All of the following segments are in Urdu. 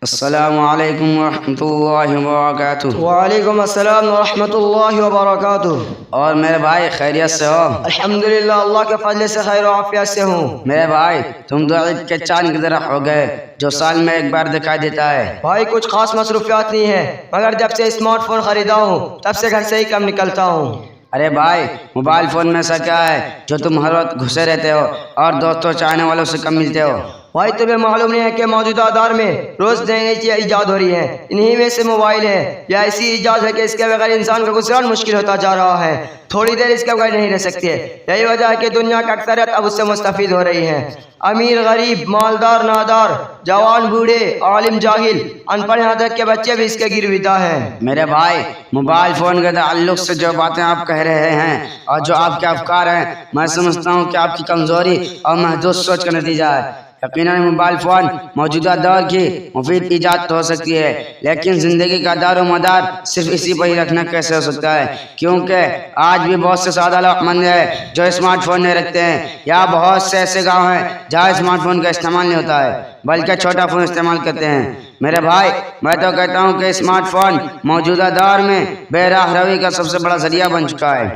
السلام علیکم ورحمۃ اللہ وبرکاتہ۔ وعلیکم السلام ورحمۃ اللہ وبرکاتہ۔ اور میرے بھائی خیریت سے ہو؟ الحمدللہ اللہ کے فضل سے خیر و عافیت سے ہوں۔ میرے بھائی تم تو عید کے چاند کی طرح ہو گئے جو سال میں ایک بار دکھائی دیتا ہے۔ بھائی کچھ خاص مصروفیات نہیں ہیں، مگر جب سے اسمارٹ فون خریدا ہوں تب سے گھر سے ہی کم نکلتا ہوں۔ ارے بھائی موبائل فون میں ایسا کیا ہے جو تم ہر وقت گھسے رہتے ہو اور دوستوں چاہنے والوں سے کم ملتے ہو؟ بھائی تمہیں معلوم نہیں ہے کہ موجودہ دور میں روز نئی نئی چیزیں ایجاد ہو رہی ہیں، انہی میں سے موبائل ہے۔ یہ ایسی ایجاد ہے کہ اس کے بغیر انسان کا گزران مشکل ہوتا جا رہا ہے، تھوڑی دیر اس کے بغیر نہیں رہ سکتی ہے۔ یہی وجہ ہے کہ دنیا کا اکثریت اب اس سے مستفید ہو رہی ہے۔ امیر غریب، مالدار نادار، جوان بوڑھے، عالم جاہل، ان پڑھ یہاں تک کے بچے بھی اس کے گرویدہ ہیں۔ میرے بھائی موبائل فون کے تعلق سے جو باتیں آپ کہہ رہے ہیں اور جو آپ کے افکار ہیں، میں سمجھتا ہوں کہ آپ کی کمزوری اور محدود سوچ کا نتیجہ ہے۔ یقیناً موبائل فون موجودہ دور کی مفید ایجاد تو ہو سکتی ہے، لیکن زندگی کا دار و مدار صرف اسی پر ہی رکھنا کیسے ہو سکتا ہے؟ کیونکہ آج بھی بہت سے سادہ علاقمند ہیں جو اسمارٹ فون نہیں رکھتے ہیں، یا بہت سے ایسے گاؤں ہیں جہاں اسمارٹ فون کا استعمال نہیں ہوتا ہے بلکہ چھوٹا فون استعمال کرتے ہیں۔ میرے بھائی میں تو کہتا ہوں کہ اسمارٹ فون موجودہ دور میں بے راہ روی کا سب سے بڑا ذریعہ بن چکا ہے،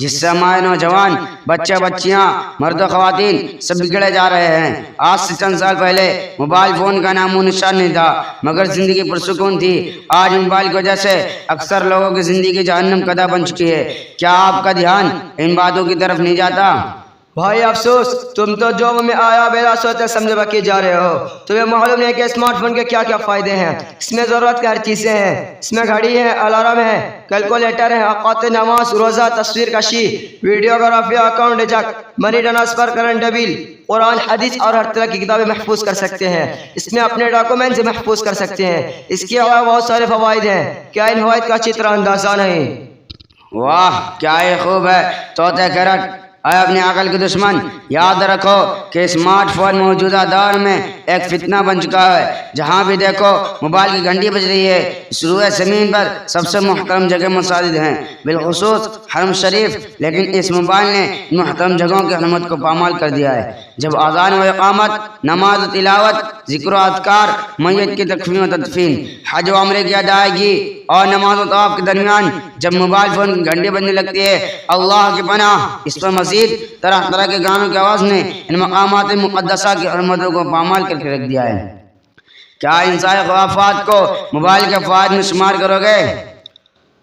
جس سے ہمارے نوجوان، بچے بچیاں، مرد و خواتین سب بگڑے جا رہے ہیں۔ آج سے چند سال پہلے موبائل فون کا نام و نشان نہیں تھا مگر زندگی پرسکون تھی۔ آج موبائل کی وجہ سے اکثر لوگوں کی زندگی جہنم قدہ بن چکی ہے۔ کیا آپ کا دھیان ان باتوں کی طرف نہیں جاتا؟ بھائی افسوس، تم تو جو میں آیا بلا سوچے سمجھے بکی جا رہے ہو۔ تمہیں معلوم نہیں کہ اسمارٹ فون کے کیا کیا فائدے ہیں۔ اس میں ضرورت کی ہر چیزیں ہیں، اس میں گھڑی ہے، الارم ہے، کیلکولیٹر ہے، اوقات نماز، روزہ، تصویر کشی، videography, account check, money transfer, current bill, Quran حدیث اور ہر طرح کی کتابیں محفوظ کر سکتے ہیں۔ اس میں اپنے ڈاکومنٹس محفوظ کر سکتے ہیں۔ اس کے علاوہ بہت سارے فوائد ہیں، کیا ان فوائد کا اچھی طرح اندازہ نہیں۔ واہ کیا یہ خوب ہے طوطے کیرٹ! اے اپنی عقل کے دشمن، یاد رکھو کہ اسمارٹ فون موجودہ دور میں ایک فتنہ بن چکا ہے۔ جہاں بھی دیکھو موبائل کی گھنٹی بج رہی ہے۔ اس روئے زمین پر سب سے محترم جگہ مساجد ہیں، بالخصوص حرم شریف، لیکن اس موبائل نے ان محترم جگہوں کی حرمت کو پامال کر دیا ہے۔ جب اذان و اقامت، نماز و تلاوت، ذکر و اذکار، میت کی تکفین و تدفین، حج و عمرے کی ادائیگی اور نماز و طواف کے درمیان جب موبائل فون کی گھنٹی بجنے لگتی ہے، اللہ کی پناہ اس پر مزید طرح طرح کے گانوں کی آواز نے ان مقامات مقدسہ کی حرمتوں کو پامال کر کے رکھ دیا ہے۔ کیا ان سارے خرافات کو موبائل کے فوائد میں شمار کرو گے؟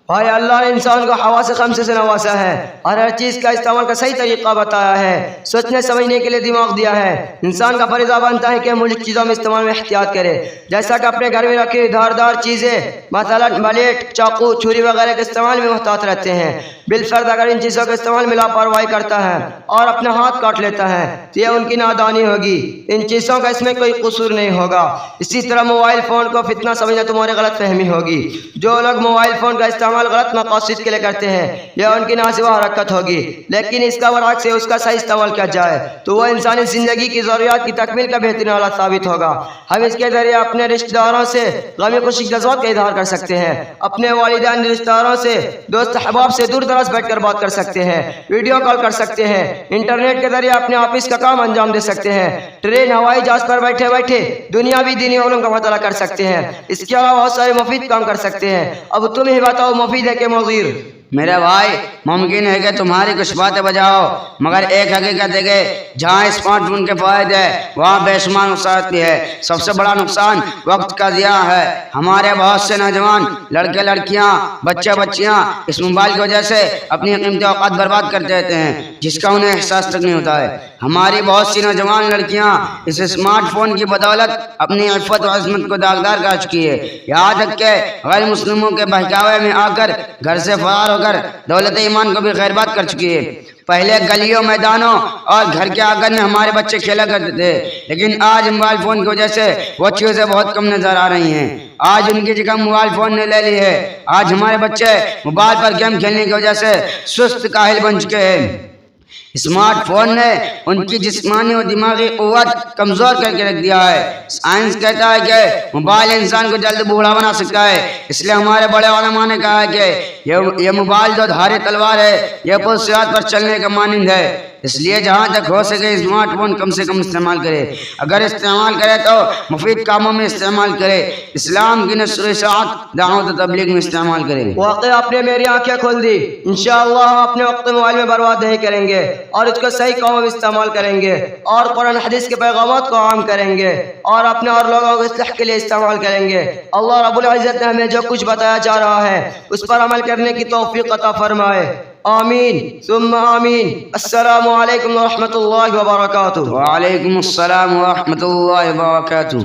بھائی اللہ نے انسان کو حواس خمسہ سے نوازا ہے اور ہر چیز کا استعمال کا صحیح طریقہ بتایا ہے، سوچنے سمجھنے کے لیے دماغ دیا ہے۔ انسان کا فریضہ بنتا ہے کہ ملک چیزوں میں استعمال میں احتیاط کرے، جیسا کہ اپنے گھر میں رکھی دھاردار چیزیں مثلا بلیٹ، چاقو، چھری وغیرہ کے استعمال میں محتاط رہتے ہیں۔ بالفرض اگر ان چیزوں کے استعمال میں لاپرواہی کرتا ہے اور اپنا ہاتھ کاٹ لیتا ہے تو یہ ان کی نادانی ہوگی، ان چیزوں کا اس میں کوئی قصور نہیں ہوگا۔ اسی طرح موبائل فون کو فتنہ سمجھنا تمہاری غلط فہمی ہوگی۔ جو لوگ موبائل فون کا استعمال غلط مقاصد کے لیے کرتے ہیں یہ ان کی ناسوا حرکت ہوگی، لیکن اس کا برعکس ہے، اس کا صحیح استعمال کیا جائے تو وہ انسانی زندگی کی ضروریات کی تکمیل کا بہترین آلہ ثابت ہوگا۔ ہم اس کے ذریعے اپنے رشتہ داروں سے غم خوشی کے جذبات کا اظہار کر سکتے ہیں، اپنے والدین، رشتہ داروں سے، دوست احباب سے دور دراز بیٹھ کر بات کر سکتے ہیں، ویڈیو کال کر سکتے ہیں، انٹرنیٹ کے ذریعے اپنے آفس کا کام انجام دے سکتے ہیں، ٹرین، ہوائی جہاز پر بیٹھے بیٹھے دنیاوی دینی علوم کا مطالعہ کر سکتے ہیں۔ اس کے علاوہ بہت سارے مفید کام کر سکتے ہیں۔ اب تم ہی بتاؤ مفید ہے کہ مضر؟ میرے بھائی ممکن ہے کہ تمہاری کچھ باتیں بجاؤ مگر ایک حقیقت ہے کہ جہاں اسمارٹ فون کے فوائد ہے وہاں بے شمار نقصانات بھی ہے۔ سب سے بڑا نقصان وقت کا ضیاع ہے۔ ہمارے بہت سے نوجوان، لڑکے لڑکیاں، بچے بچیاں اس موبائل کی وجہ سے اپنی قیمتی اوقات برباد کرتے رہتے ہیں جس کا انہیں احساس تک نہیں ہوتا ہے۔ ہماری بہت سی نوجوان لڑکیاں اس اسمارٹ فون کی بدولت اپنی عفت و عصمت کو داغدار کر چکی ہے، یہاں تک کہ غیر مسلموں کے بہکاوے میں آ کر گھر سے فرار ہو کر دولت ایمان کو بھی خیرباد کر چکی ہے۔ پہلے گلیوں، میدانوں اور گھر کے آنگن میں ہمارے بچے کھیلا کرتے تھے، لیکن آج موبائل فون کی وجہ سے وہ چیزیں بہت کم نظر آ رہی ہیں۔ آج ان کی جگہ موبائل فون نے لے لی ہے۔ آج ہمارے بچے موبائل پر گیم کھیلنے کی وجہ سے سست کاہل بن چکے ہیں۔ اسمارٹ فون نے ان کی جسمانی اور دماغی قوت کمزور کر کے رکھ دیا ہے۔ سائنس کہتا ہے کہ موبائل انسان کو جلد بوڑھا بنا سکتا ہے، اس لیے ہمارے بڑے علماء نے کہا ہے کہ یہ موبائل جو دھاری تلوار ہے، یہ پرسرعت پر چلنے کا مانند ہے، اس لیے جہاں تک ہو سکے اسمارٹ فون کم سے کم استعمال کرے، اگر استعمال کرے تو مفید کاموں میں استعمال کرے، اسلام کی نشر و اشاعت دعوت و تبلیغ میں استعمال کرے۔ واقعی آپ نے میری آنکھیں کھول دی، انشاءاللہ ہم اپنے وقت موبائل میں برباد نہیں کریں گے اور اس کو صحیح کاموں میں استعمال کریں گے اور قرآن حدیث کے پیغامات کو عام کریں گے اور اپنے اور لوگوں کو اصلاح کے لیے استعمال کریں گے۔ اللہ رب العزت نے ہمیں جو کچھ بتایا جا رہا ہے اس پر عمل کرنے کی توفیق عطا فرمائے، آمین ثم آمین۔ السلام علیکم ورحمۃ اللہ وبرکاتہ۔ وعلیکم السلام ورحمۃ اللہ وبرکاتہ۔